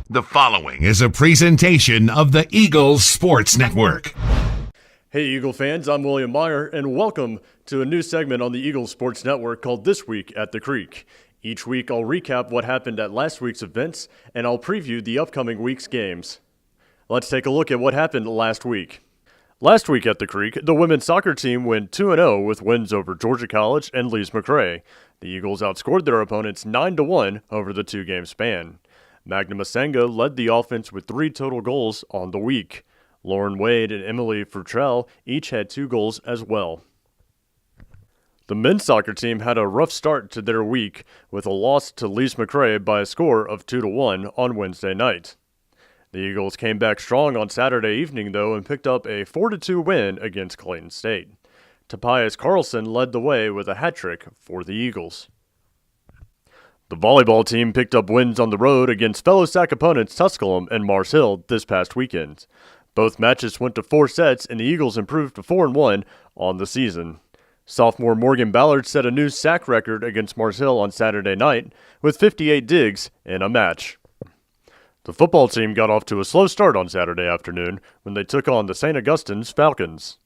The following is a presentation of the Eagles Sports Network. Hey Eagle fans, I'm William Meyer, and welcome to a new segment on the Eagles Sports Network called This Week at the Creek. Each week I'll recap what happened at last week's events, and I'll preview the upcoming week's games. Let's take a look at what happened last week. Last week at the Creek, the women's soccer team went 2-0 with wins over Georgia College and Lees-McRae. The Eagles outscored their opponents 9-1 over the two-game span. Magna Masenga led the offense with 3 total goals on the week. Lauren Wade and Emily Futrell each had 2 goals as well. The men's soccer team had a rough start to their week with a loss to Lees-McRae by a score of 2-1 on Wednesday night. The Eagles came back strong on Saturday evening, though, and picked up a 4-2 win against Clayton State. Tobias Carlson led the way with a hat-trick for the Eagles. The volleyball team picked up wins on the road against fellow SAC opponents Tusculum and Mars Hill this past weekend. Both matches went to 4 sets, and the Eagles improved to 4-1 on the season. Sophomore Morgan Ballard set a new SAC record against Mars Hill on Saturday night with 58 digs in a match. The football team got off to a slow start on Saturday afternoon when they took on the St. Augustine's Falcons.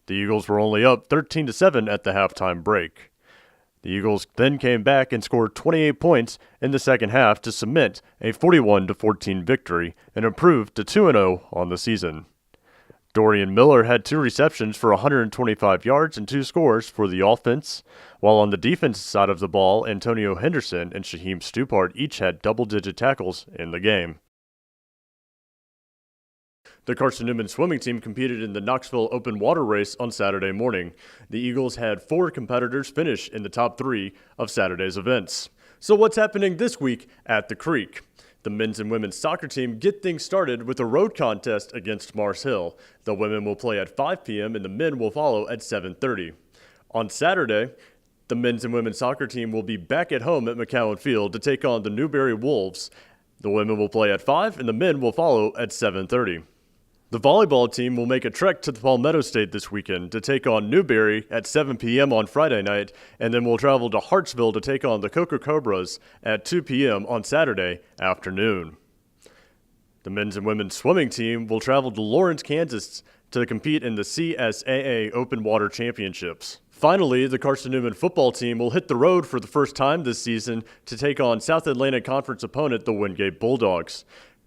The Eagles were only up 13-7 at the halftime break. The Eagles then came back and scored 28 points in the second half to cement a 41-14 victory and improve to 2-0 on the season. Dorian Miller had 2 receptions for 125 yards and 2 scores for the offense, while on the defensive side of the ball, Antonio Henderson and Shaheem Stupart each had double-digit tackles in the game. The Carson-Newman swimming team competed in the Knoxville Open Water Race on Saturday morning. The Eagles had 4 competitors finish in the top 3 of Saturday's events. So what's happening this week at the Creek? The men's and women's soccer team get things started with a road contest against Mars Hill. The women will play at 5 p.m. and the men will follow at 7:30. On Saturday, the men's and women's soccer team will be back at home at McCowan Field to take on the Newberry Wolves. The women will play at 5 and the men will follow at 7:30. The volleyball team will make a trek to the Palmetto State this weekend to take on Newberry at 7 p.m. on Friday night, and then will travel to Hartsville to take on the Coca Cobras at 2 p.m. on Saturday afternoon. The men's and women's swimming team will travel to Lawrence, Kansas to compete in the CSAA Open Water Championships. Finally, the Carson-Newman football team will hit the road for the first time this season to take on South Atlantic Conference opponent the Wingate Bulldogs.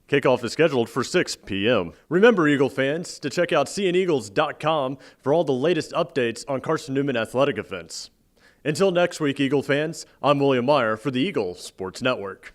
Kickoff is scheduled for 6 p.m. Remember, Eagle fans, to check out cneagles.com for all the latest updates on Carson-Newman athletic events. Until next week, Eagle fans, I'm William Meyer for the Eagle Sports Network.